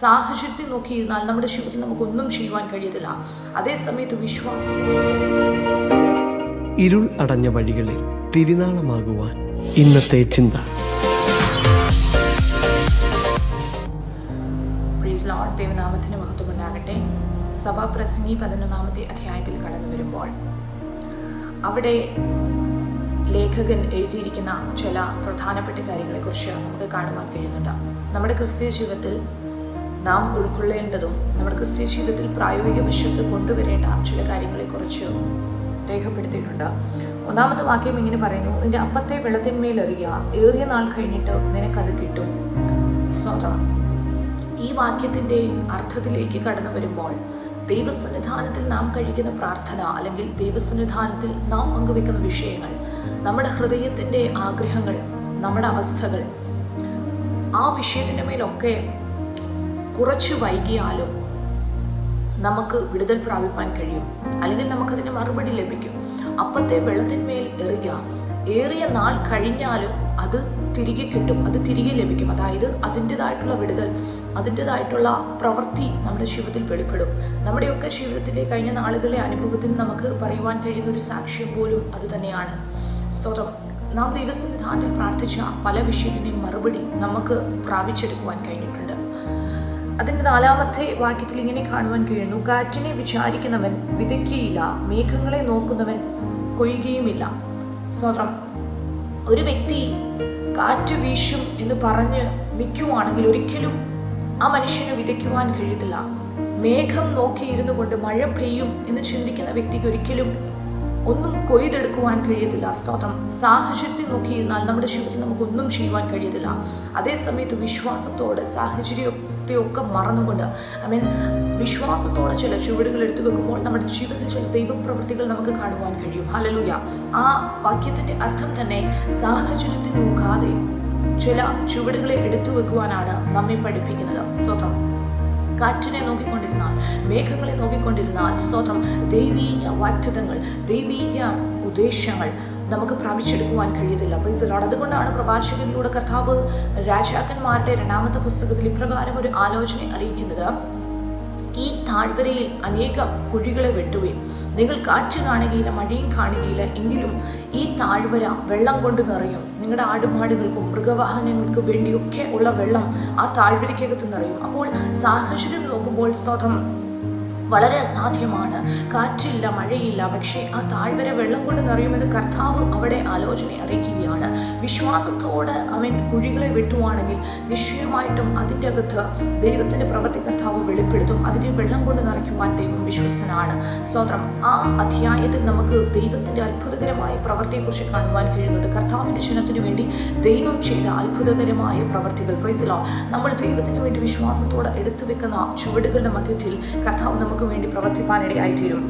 സാഹചര്യത്തെ നോക്കിയിരുന്നാൽ നമ്മുടെ ജീവിതത്തിൽ നമുക്കൊന്നും ചെയ്യുവാൻ കഴിയത്തില്ല. അതേസമയത്ത് വിശ്വാസം ഇരുൾ അടഞ്ഞ വഴികളിൽ തിരുനാളമാകുവാൻ ഇന്നത്തെ ചിന്ത. Praise Lord. ദൈവനാമത്തിന് മഹത്വമുണ്ടാകട്ടെ. സഭാപ്രസംഗി 11-ാമത്തെ അധ്യായത്തിൽ കടന്നു വരുമ്പോൾ അവിടെ ലേഖകൻ എഴുതിയിരിക്കുന്ന ചില പ്രധാനപ്പെട്ട കാര്യങ്ങളെക്കുറിച്ച് നമുക്ക് കാണുവാൻ കഴിയുന്നുണ്ട്. നമ്മുടെ ക്രിസ്തീയ ജീവിതത്തിൽ നാം ഉൾക്കൊള്ളേണ്ടതും നമ്മുടെ ക്രിസ്തീയ ജീവിതത്തിൽ പ്രായോഗിക വശത്ത് കൊണ്ടുവരേണ്ട ചില കാര്യങ്ങളെക്കുറിച്ച് രേഖപ്പെടുത്തിയിട്ടുണ്ട്. 1-ാമത്തെ വാക്യം ഇങ്ങനെ പറയുന്നു: നിന്റെ അപ്പത്തെ വെള്ളത്തിന്മേലെറിയുക, ഏറിയ നാൾ കഴിഞ്ഞിട്ട് നിനക്കത് കിട്ടും. സ്വതം ഈ വാക്യത്തിൻ്റെ അർത്ഥത്തിലേക്ക് കടന്നു വരുമ്പോൾ ദൈവസന്നിധാനത്തിൽ നാം കഴിക്കുന്ന പ്രാർത്ഥന അല്ലെങ്കിൽ ദൈവസന്നിധാനത്തിൽ നാം പങ്കുവെക്കുന്ന വിഷയങ്ങൾ, നമ്മുടെ ഹൃദയത്തിൻ്റെ ആഗ്രഹങ്ങൾ, നമ്മുടെ അവസ്ഥകൾ, ആ വിഷയത്തിൻ്റെ മേലൊക്കെ കുറച്ച് വൈകിയാലും നമുക്ക് വിടുതൽ പ്രാപിപ്പാൻ കഴിയും, അല്ലെങ്കിൽ നമുക്കതിന് മറുപടി ലഭിക്കും. അപ്പത്തെ വെള്ളത്തിന്മേൽ എറിയുക, ഏറിയ നാൾ കഴിഞ്ഞാലും അത് തിരികെ കിട്ടും, അത് തിരികെ ലഭിക്കും. അതായത് അതിൻ്റെതായിട്ടുള്ള വിടുതൽ, അതിൻ്റെതായിട്ടുള്ള പ്രവൃത്തി നമ്മുടെ ജീവിതത്തിൽ വെളിപ്പെടും. നമ്മുടെയൊക്കെ ജീവിതത്തിൻ്റെ കഴിഞ്ഞ നാളുകളിലെ അനുഭവത്തിൽ നമുക്ക് പറയുവാൻ കഴിയുന്ന ഒരു സാക്ഷ്യം പോലും അത് തന്നെയാണ്. സ്തോത്രം. നാം ദൈവസന്നിധാനത്തിൽ പ്രാർത്ഥിച്ച പല വിഷയത്തിൻ്റെയും മറുപടി നമുക്ക് പ്രാപിച്ചെടുക്കുവാൻ കഴിഞ്ഞിട്ടുണ്ട്. അതിൻ്റെ 4-ാമത്തെ വാക്യത്തിൽ ഇങ്ങനെ കാണുവാൻ കഴിയുന്നു: കാറ്റിനെ വിചാരിക്കുന്നവൻ വിതയ്ക്കുകയില്ല, മേഘങ്ങളെ നോക്കുന്നവൻ കൊയ്യുകയുമില്ല. സ്വതം. ഒരു വ്യക്തി കാറ്റ് വീശും എന്ന് പറഞ്ഞ് നിൽക്കുവാണെങ്കിൽ ഒരിക്കലും ആ മനുഷ്യന് വിതയ്ക്കുവാൻ കഴിയത്തില്ല. മേഘം നോക്കിയിരുന്നു കൊണ്ട് മഴ പെയ്യും എന്ന് ചിന്തിക്കുന്ന വ്യക്തിക്ക് ഒരിക്കലും ഒന്നും കൊയ്തെടുക്കുവാൻ കഴിയത്തില്ല. സ്തോത്രം. സാഹചര്യത്തെ നോക്കിയിരുന്നാൽ നമ്മുടെ ജീവിതത്തിൽ നമുക്കൊന്നും ചെയ്യുവാൻ കഴിയത്തില്ല. അതേസമയത്ത് വിശ്വാസത്തോടെ സാഹചര്യത്തെയൊക്കെ മറന്നുകൊണ്ട് വിശ്വാസത്തോടെ ചില ചുവടുകൾ എടുത്തു വെക്കുമ്പോൾ നമ്മുടെ ജീവിതത്തിൽ ചില ദൈവപ്രവൃത്തികൾ നമുക്ക് കാണുവാൻ കഴിയും. ഹല്ലേലൂയ. ആ വാക്യത്തിൻ്റെ അർത്ഥം തന്നെ സാഹചര്യത്തെ നോക്കാതെ ചില ചുവടുകളെ എടുത്തു വെക്കുവാനാണ് നമ്മെ പഠിപ്പിക്കുന്നത്. സ്തോത്രം. കാറ്റിനെ നോക്കിക്കൊണ്ടിരുന്നാൽ, മേഘങ്ങളെ നോക്കിക്കൊണ്ടിരുന്നാൽ, സ്തോത്രം, ദൈവീക വാഗ്ദത്തങ്ങൾ, ദൈവീക ഉദ്ദേശങ്ങൾ നമുക്ക് പ്രാപിച്ചെടുക്കുവാൻ കഴിയത്തില്ല. Price the Lord. അതുകൊണ്ടാണ് പ്രവാചകനിലൂടെ കർത്താവ് രാജാക്കന്മാരുടെ 2-ാമത്തെ പുസ്തകത്തിൽ ഇപ്രകാരം ഒരു ആലോചന അറിയിക്കുന്നത്: ഈ താഴ്വരയിൽ അനേകം കുഴികളെ വെട്ടുകയും നിങ്ങൾ കാറ്റ് കാണുകയില്ല, മഴയും കാണുകയില്ല, എങ്കിലും ഈ താഴ്വര വെള്ളം കൊണ്ട് നിറയും. നിങ്ങളുടെ ആടുമാടുകൾക്കും മൃഗവാഹനങ്ങൾക്കും വേണ്ടിയൊക്കെ ഉള്ള വെള്ളം ആ താഴ്വരയ്ക്കകത്ത് നിറയും. അപ്പോൾ സാഹചര്യം നോക്കുമ്പോൾ സ്തോത്രം വളരെ അസാധ്യമാണ്. കാറ്റില്ല, മഴയില്ല, പക്ഷേ ആ താഴ്വര വെള്ളം കൊണ്ട് നിറയുമെന്ന് കർത്താവ് അവിടെ ആലോചന അറിയിക്കുകയാണ്. വിശ്വാസത്തോടെ അവൻ കുഴികളെ വെട്ടുവാണെങ്കിൽ നിശ്ചയമായിട്ടും അതിൻ്റെ അകത്ത് ദൈവത്തിൻ്റെ പ്രവൃത്തി കർത്താവ് വെളിപ്പെടുത്തും. അതിനെ വെള്ളം കൊണ്ട് നിറയ്ക്കുവാൻ ദൈവം വിശ്വസ്തനാണ്. സ്തോത്രം. ആ അധ്യായത്തിൽ നമുക്ക് ദൈവത്തിൻ്റെ അത്ഭുതകരമായ പ്രവൃത്തിയെക്കുറിച്ച് കാണുവാൻ കഴിയുന്നുണ്ട്. കർത്താവിൻ്റെ ജനത്തിനു വേണ്ടി ദൈവം ചെയ്ത അത്ഭുതകരമായ പ്രവൃത്തികൾ. Price the Lord. നമ്മൾ ദൈവത്തിന് വേണ്ടി വിശ്വാസത്തോടെ എടുത്തു വെക്കുന്ന ചുവടുകളുടെ മധ്യത്തിൽ കർത്താവ് നമുക്ക് വേണ്ടി പ്രവർത്തിപ്പാനിടയായിത്തീരും.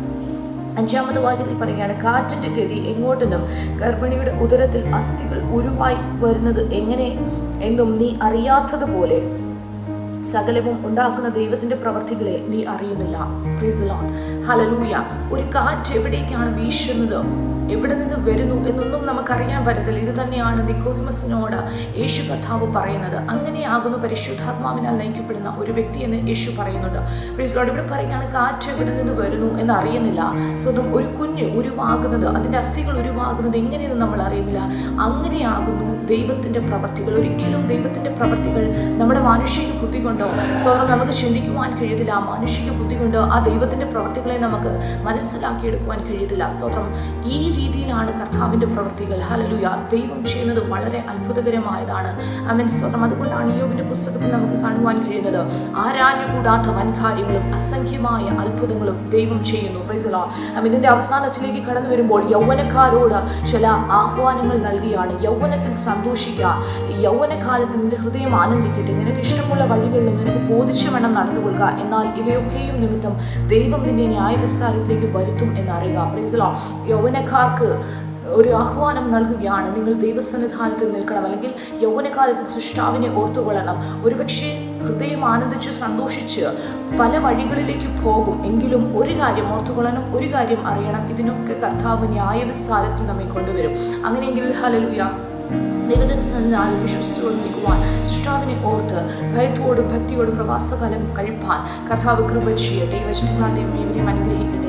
5-ാമത്തെ വാക്യത്തിൽ പറയുകയാണ്: കാറ്റിൻ്റെ ഗതി എങ്ങോട്ടെന്നും ഗർഭിണിയുടെ ഉദരത്തിൽ അസ്ഥികൾ ഉരുവായി വരുന്നത് എങ്ങനെ എന്നും നീ അറിയാത്തതുപോലെ സകലവും ഉണ്ടാക്കുന്ന ദൈവത്തിൻ്റെ പ്രവൃത്തികളെ നീ അറിയുന്നില്ല. Price the Lord. ഹല്ലേലൂയ. ഒരു കാറ്റ് എവിടേക്കാണ് വീശുന്നത്, എവിടെ നിന്ന് വരുന്നു എന്നൊന്നും നമുക്കറിയാൻ പറ്റത്തില്ല. ഇത് തന്നെയാണ് നിക്കോദിമസിനോട് യേശു കർത്താവ് പറയുന്നത്. അങ്ങനെയാകുന്നു പരിശുദ്ധാത്മാവിനാൽ നയിക്കപ്പെടുന്ന ഒരു വ്യക്തി എന്ന് യേശു പറയുന്നുണ്ട്. Price the Lord. ഇവിടെ പറയുകയാണ് കാറ്റ് എവിടെ നിന്ന് വരുന്നു എന്ന് അറിയുന്നില്ല. സ്വന്തം ഒരു കുഞ്ഞ് ഉരുവാകുന്നത്, അതിൻ്റെ അസ്ഥികൾ ഉരുവാകുന്നത് എങ്ങനെയെന്ന് നമ്മൾ അറിയുന്നില്ല. അങ്ങനെയാകുന്നു ദൈവത്തിൻ്റെ പ്രവൃത്തികൾ. ഒരിക്കലും ദൈവത്തിൻ്റെ പ്രവൃത്തികൾ നമ്മുടെ മാനുഷിക ബുദ്ധി കൊണ്ടോ സ്വതം നമുക്ക് ചിന്തിക്കുവാൻ കഴിയത്തില്ല. ആ മാനുഷിക ബുദ്ധി കൊണ്ട് ആ ദൈവത്തിൻ്റെ പ്രവൃത്തികളെ നമുക്ക് മനസ്സിലാക്കിയെടുക്കുവാൻ കഴിയത്തില്ല. സ്തോത്രം. ഈ രീതിയിലാണ് കർത്താവിൻ്റെ പ്രവൃത്തികൾ. ഹല്ലേലൂയ. ദൈവം ചെയ്യുന്നത് വളരെ അത്ഭുതകരമായതാണ്. ആമേൻ. സ്തോത്രം. അതുകൊണ്ടാണ് യോബിന്റെ പുസ്തകത്തിൽ നമുക്ക് കാണുവാൻ കഴിയുന്നത്: ആരാഞ്ഞുകൂടാത്ത വൻകാര്യങ്ങളും അസംഖ്യമായ അത്ഭുതങ്ങളും ദൈവം ചെയ്യുന്നു. Praise the Lord. ആമേൻ. ഇതിൻ്റെ അവസാനത്തിലേക്ക് കടന്നു വരുമ്പോൾ യൗവനക്കാരോട് ചില ആഹ്വാനങ്ങൾ നൽകിയാണ്. യൗവനത്തിൽ സന്തോഷിക്കുക, യൗവനകാലത്ത് നിന്റെ ഹൃദയം ആനന്ദിക്കട്ടെ, നിനക്ക് ഇഷ്ടമുള്ള വഴികളിലും നിനക്ക് ബോധിച്ച വണ്ണം നടന്നുകൊള്ളുക, എന്നാൽ ഇവയൊക്കെയും നിമിത്തം ദൈവം നിന്നെ ന്യായവിസ്താരത്തിലേക്ക് വരുത്തും എന്നറിയുക. Praise the Lord. യൗവനക്കാർക്ക് ഒരു ആഹ്വാനം നൽകുകയാണ്: നിങ്ങൾ ദൈവസന്നിധാനത്തിൽ നിൽക്കണം, അല്ലെങ്കിൽ യൗവനകാലത്തിൽ സൃഷ്ടാവിനെ ഓർത്തുകൊള്ളണം. ഒരുപക്ഷെ ഹൃദയം ആനന്ദിച്ച് സന്തോഷിച്ച് പല വഴികളിലേക്ക് പോകും, എങ്കിലും ഒരു കാര്യം ഓർത്തുകൊള്ളണം, ഒരു കാര്യം അറിയണം: ഇതിനൊക്കെ കർത്താവ് ന്യായവിസ്താരത്തിൽ നമ്മെ കൊണ്ടുവരും. അങ്ങനെയെങ്കിൽ ഹല്ലേലൂയ ദൈവദർശനത്തിനായി വിശ്വസ്തയോട് നിൽക്കുവാൻ, സൃഷ്ടാവിനെ ഓർത്ത് ഭയത്തോടും ഭക്തിയോടും പ്രവാസകാലം കഴിപ്പാൻ കർത്താവ് കൃപ ചെയ്യട്ടെ. ഈ വചനങ്ങളാൽ ദൈവം ഇവരെയും അനുഗ്രഹിക്കട്ടെ.